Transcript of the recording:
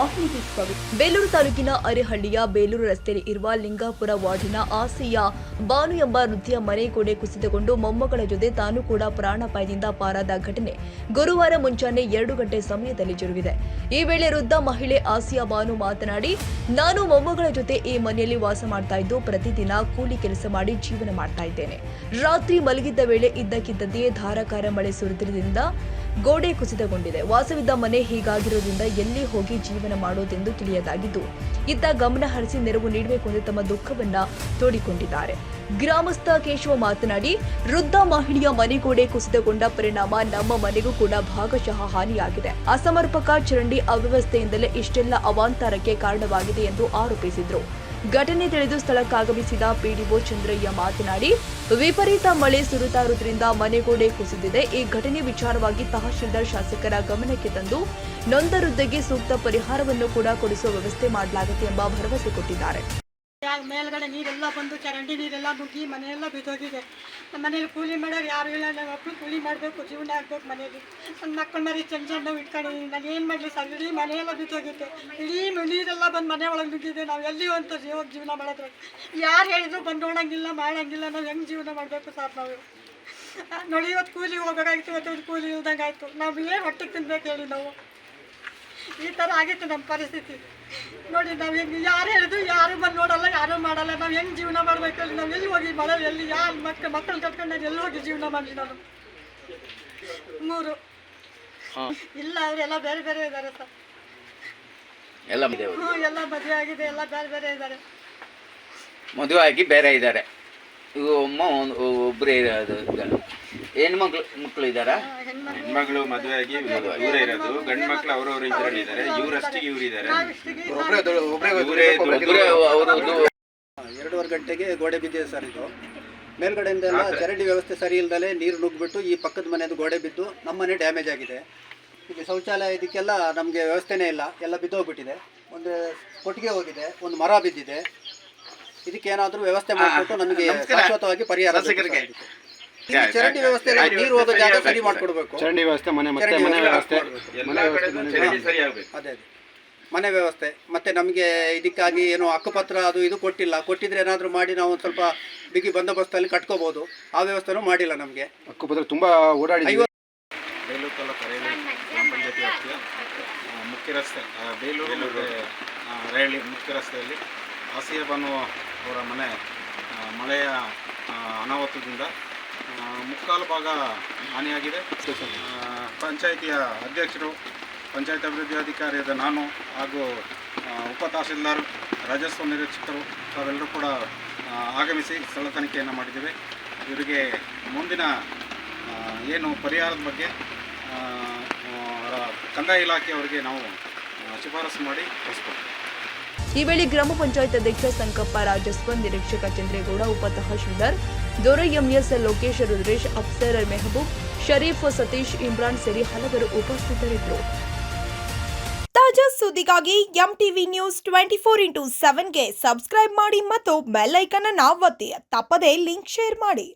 ಮಾಹಿತಿ ಬೇಲೂರು ತಾಲೂಕಿನ ಅರೆಹಳ್ಳಿಯ ಬೇಲೂರು ರಸ್ತೆಯಲ್ಲಿ ಇರುವ ಲಿಂಗಾಪುರ ವಾರ್ಡಿನ ಆಸೆಯ ಬಾನು ಎಂಬ ವೃದ್ಧಿಯ ಮನೆ ಗೋಡೆ ಕುಸಿತಗೊಂಡು ಮೊಮ್ಮಗಳ ಜೊತೆ ತಾನು ಕೂಡ ಪ್ರಾಣಾಪಾಯದಿಂದ ಪಾರಾದ ಘಟನೆ ಗುರುವಾರ ಮುಂಜಾನೆ 2 ಗಂಟೆ ಸಮಯದಲ್ಲಿ ಜರುಗಿದೆ. ಈ ವೇಳೆ ವೃದ್ಧ ಮಹಿಳೆ ಆಸಿಯಾ ಬಾನು ಮಾತನಾಡಿ, ನಾನು ಮೊಮ್ಮಗಳ ಜೊತೆ ಈ ಮನೆಯಲ್ಲಿ ವಾಸ ಮಾಡ್ತಾ ಇದ್ದು ಪ್ರತಿದಿನ ಕೂಲಿ ಕೆಲಸ ಮಾಡಿ ಜೀವನ ಮಾಡ್ತಾ ಇದ್ದೇನೆ. ರಾತ್ರಿ ಮಲಗಿದ್ದ ವೇಳೆ ಇದ್ದಕ್ಕಿದ್ದಂತೆಯೇ ಧಾರಾಕಾರ ಮಳೆ ಸುರಿದಿದ್ದರಿಂದ ಗೋಡೆ ಕುಸಿತಗೊಂಡಿದೆ. ವಾಸವಿದ್ದ ಮನೆ ಹೀಗಾಗಿರೋದ್ರಿಂದ ಎಲ್ಲಿ ಹೋಗಿ ಜೀವನ ಮಾಡೋದೆಂದು ತಿಳಿಯದಾಗಿದ್ದು ಇತ್ತ ಗಮನ ಹರಿಸಿ ನೆರವು ನೀಡಬೇಕು ಎಂದು ತಮ್ಮ ದುಃಖವನ್ನ ತೋಡಿಕೊಂಡಿದ್ದಾರೆ. ಗ್ರಾಮಸ್ಥ ಕೇಶವ ಮಾತನಾಡಿ, ವೃದ್ಧ ಮಹಿಳೆಯ ಮನೆಗೋಡೆ ಕುಸಿತಗೊಂಡ ಪರಿಣಾಮ ನಮ್ಮ ಮನೆಗೂ ಕೂಡ ಭಾಗಶಃ ಹಾನಿಯಾಗಿದೆ. ಅಸಮರ್ಪಕ ಚರಂಡಿ ಅವ್ಯವಸ್ಥೆಯಿಂದಲೇ ಇಷ್ಟೆಲ್ಲ ಅವಾಂತರಕ್ಕೆ ಕಾರಣವಾಗಿದೆ ಎಂದು ಆರೋಪಿಸಿದರು. ಘಟನೆ ತಿಳಿದು ಸ್ಥಳಕ್ಕಾಗಮಿಸಿದ ಪಿಡಿಒ ಚಂದ್ರಯ್ಯ ಮಾತನಾಡಿ, ವಿಪರೀತ ಮಳೆ ಸುರಿತಾರುವುದರಿಂದ ಮನೆಗೋಡೆ ಕುಸಿದಿದೆ. ಈ ಘಟನೆ ವಿಚಾರವಾಗಿ ತಹಶೀಲ್ದಾರ್ ಶಾಸಕರ ಗಮನಕ್ಕೆ ತಂದು ನೊಂದ ವೃದ್ಧೆಗೆ ಸೂಕ್ತ ಪರಿಹಾರವನ್ನು ಕೂಡ ಕೊಡಿಸುವ ವ್ಯವಸ್ಥೆ ಮಾಡಲಾಗುತ್ತೆ ಎಂಬ ಭರವಸೆ ಕೊಟ್ಟಿದ್ದಾರೆ. ಮೇಲ್ಗಡೆ ನೀರೆಲ್ಲ ಬಂದು ಚರಂಡಿ ನೀರೆಲ್ಲ ನುಗ್ಗಿ ಮನೆಯೆಲ್ಲ ಬಿದ್ದೋಗಿದೆ. ನಮ್ಮ ಮನೇಲಿ ಕೂಲಿ ಮಾಡೋರು ಯಾರು ಇಲ್ಲ, ನಾವು ಒಬ್ಬರು ಕೂಲಿ ಮಾಡಬೇಕು, ಜೀವನ ಆಗ್ಬೇಕು. ಮನೇಲಿ ನನ್ನ ಮಕ್ಕಳು ಮರಿ ಚೆಂಡು ಇಟ್ಕೊಂಡಿದ್ದೀನಿ. ನಾನು ಏನು ಮಾಡಲಿ ಸರ್, ಇಡೀ ಮನೆಯೆಲ್ಲ ಬಿದ್ದೋಗಿದೆ. ಇಡೀ ನೀರೆಲ್ಲ ಬಂದು ಮನೆ ಒಳಗೆ ನುಗ್ಗಿದೆ. ನಾವು ಎಲ್ಲಿ ಅಂತ ಜೀವನ ಮಾಡಿದ್ರೆ ಯಾರು ಹೇಳಿದ್ರು ಬಂದು ನೋಡೋಂಗಿಲ್ಲ, ಮಾಡೋಂಗಿಲ್ಲ. ನಾವು ಹೆಂಗೆ ಜೀವನ ಮಾಡಬೇಕು ಸರ್? ನಾವು ನೋಡಿ ಇವತ್ತು ಕೂಲಿ ಹೋಗ್ಬೇಕಾಗಿತ್ತು, ಇವತ್ತು ಕೂಲಿ ಇಲ್ದಂಗೆ ಆಯಿತು. ನಾವು ಏನು ಹೊಟ್ಟೆಗೆ ತಿನ್ಬೇಕು ಹೇಳಿ? ನಾವು ಈ ಥರ ಆಗಿತ್ತು ನಮ್ಮ ಪರಿಸ್ಥಿತಿ. ನೋಡಿ ನಾವು ಹೆಂಗೆ ಯಾರು ಹೇಳಿದ್ರು ಯಾರು ಬಂದು ನೋಡಲ್ಲ, ಯಾರೂ ಮಾಡಲ್ಲ. ನಾವು ಹೆಂಗೆ ಜೀವನ ಮಾಡಬೇಕು ಹೇಳಿ? ನಾವು ಎಲ್ಲಿ ಹೋಗಿ ಮನೇಲಿ ಎಲ್ಲಿ ಯಾರು ಮಕ್ಕಳು ಕರ್ಕೊಂಡು ನಾನು ಎಲ್ಲಿ ಹೋಗಿ ಜೀವನ ಮಾಡಲಿ? ನಾನು 3 ಇಲ್ಲ, ಅವರೆಲ್ಲ ಬೇರೆ ಬೇರೆ ಇದ್ದಾರೆ ಸರ್. ಎಲ್ಲ ಮದುವೆ ಆಗಿದೆ, ಎಲ್ಲ ಬೇರೆ ಬೇರೆ ಇದ್ದಾರೆ. ಮದುವೆ ಆಗಿ ಬೇರೆ ಇದ್ದಾರೆ. ಒಬ್ಬರೇ ಇರೋದು. ಹೆಣ್ಮಕ್ಳು ಇದ್ದಾರಾ? ಹೆಣ್ಮಕ್ಳು ಮದುವೆ ಆಗಿ ಇವರೇ ಇರೋದು. ಗಂಡು ಮಕ್ಳು ಅವರವರು ಇದ್ದಾರೆ. ಇವರಷ್ಟಿಗೆ ಇವರು ಇದ್ದಾರೆ. 2:15 ಗಂಟೆಗೆ ಗೋಡೆ ಬಿದ್ದಿದೆ ಸರ್. ಇದು ಮೇಲ್ಗಡೆಯಿಂದ ಎಲ್ಲ ಚರಂಡಿ ವ್ಯವಸ್ಥೆ ಸರಿ ಇಲ್ದಲೆ ನೀರು ನುಗ್ಗಿಬಿಟ್ಟು ಈ ಪಕ್ಕದ ಮನೆಯದು ಗೋಡೆ ಬಿದ್ದು ನಮ್ಮ ಮನೆ ಡ್ಯಾಮೇಜ್ ಆಗಿದೆ. ಇಲ್ಲಿ ಶೌಚಾಲಯ ಇದಕ್ಕೆಲ್ಲ ನಮಗೆ ವ್ಯವಸ್ಥೆನೇ ಇಲ್ಲ, ಎಲ್ಲ ಬಿದ್ದೋಗ್ಬಿಟ್ಟಿದೆ. ಒಂದು ಕೊಟ್ಟಿಗೆ ಹೋಗಿದೆ, ಒಂದು ಮರ ಬಿದ್ದಿದೆ. ಇದಕ್ಕೇನಾದರೂ ವ್ಯವಸ್ಥೆ ಮಾಡಿಬಿಟ್ಟು ನಮಗೆ ಶಾಶ್ವತವಾಗಿ ಪರಿಹಾರ. ಚರಂಡಿ ವ್ಯವಸ್ಥೆ, ನೀರು ಹೋಗೋ ಜಾಗ ಸರಿ ಮಾಡಿಕೊಡ್ಬೇಕು. ಚರಂಡಿ ವ್ಯವಸ್ಥೆ, ಮನೆ ವ್ಯವಸ್ಥೆ, ಅದೇ ಮನೆ ವ್ಯವಸ್ಥೆ. ಮತ್ತೆ ನಮಗೆ ಇದಕ್ಕಾಗಿ ಏನು ಹಕ್ಕುಪತ್ರ ಅದು ಇದು ಕೊಟ್ಟಿಲ್ಲ. ಕೊಟ್ಟಿದ್ರೆ ಏನಾದರೂ ಮಾಡಿ ನಾವು ಒಂದು ಸ್ವಲ್ಪ ಬಿಗಿ ಬಂದೋಬಸ್ತಲ್ಲಿ ಕಟ್ಕೋಬಹುದು. ಆ ವ್ಯವಸ್ಥೆನೂ ಮಾಡಿಲ್ಲ ನಮಗೆ. ಹಕ್ಕುಪತ್ರ ತುಂಬ ಓಡಾಡಿ. ಬೇಲೂರು ತಾಲೂಕು ಅರೆಹಳ್ಳಿ ಗ್ರಾಮ ಪಂಚಾಯತಿ ವ್ಯಾಪ್ತಿಯ ಮುಖ್ಯ ರಸ್ತೆ, ಬೇಲೂರು ಮತ್ತು ಅರೆಹಳ್ಳಿ ಮುಖ್ಯ ರಸ್ತೆಯಲ್ಲಿ ಆಸಿಯಾ ಬಾನು ಅವರ ಮನೆ ಮಳೆಯ ಅನಾಹುತದಿಂದ ಮುಕ್ಕಾಲು ಭಾಗ ಹಾನಿಯಾಗಿದೆ. ಪಂಚಾಯಿತಿಯ ಅಧ್ಯಕ್ಷರು, ಪಂಚಾಯತ್ ಅಭಿವೃದ್ಧಿ ಅಧಿಕಾರಿಯಾದ ನಾನು ಹಾಗೂ ಉಪ ತಹಶೀಲ್ದಾರ್, ರಾಜಸ್ವ ನಿರೀಕ್ಷಕರು ತಾವೆಲ್ಲರೂ ಕೂಡ ಆಗಮಿಸಿ ಸ್ಥಳ ತನಿಖೆಯನ್ನು ಮಾಡಿದ್ದೇವೆ. ಇವರಿಗೆ ಮುಂದಿನ ಏನು ಪರಿಹಾರದ ಬಗ್ಗೆ ಕಂದಾಯ ಇಲಾಖೆಯವರಿಗೆ ನಾವು ಶಿಫಾರಸು ಮಾಡಿ ಕಳಿಸ್ಕೊಡ್ತೀವಿ. ಈ ವೇಳೆ ಗ್ರಾಮ ಪಂಚಾಯತ್ ಅಧ್ಯಕ್ಷ ಸಂಕಪ್ಪ, ರಾಜಸ್ವ ನಿರೀಕ್ಷಕ ಚಂದ್ರೇಗೌಡ, ಉಪ ತಹಶೀಲ್ದಾರ್ ದೊರೆ ಎಂಎಸ್, ಲೋಕೇಶ್, ರುದ್ರೇಶ್, ಅಫ್ಸರ್ ಮೆಹಬೂಬ್, ಶರೀಫ್, ಸತೀಶ್, ಇಮ್ರಾನ್ ಸೇರಿ ಹಲವರು ಉಪಸ್ಥಿತರಿದ್ದರು. ತಾಜಾ ಸುದ್ದಿಗಾಗಿ ಎಂಟಿವಿ ನ್ಯೂಸ್ 24x7ಗೆ ಸಬ್ಸ್ಕ್ರೈಬ್ ಮಾಡಿ ಮತ್ತು ಬೆಲ್ ಐಕಾನ್ ಅನ್ನು ಒತ್ತಿ. ತಪ್ಪದೇ ಲಿಂಕ್ ಶೇರ್ ಮಾಡಿ.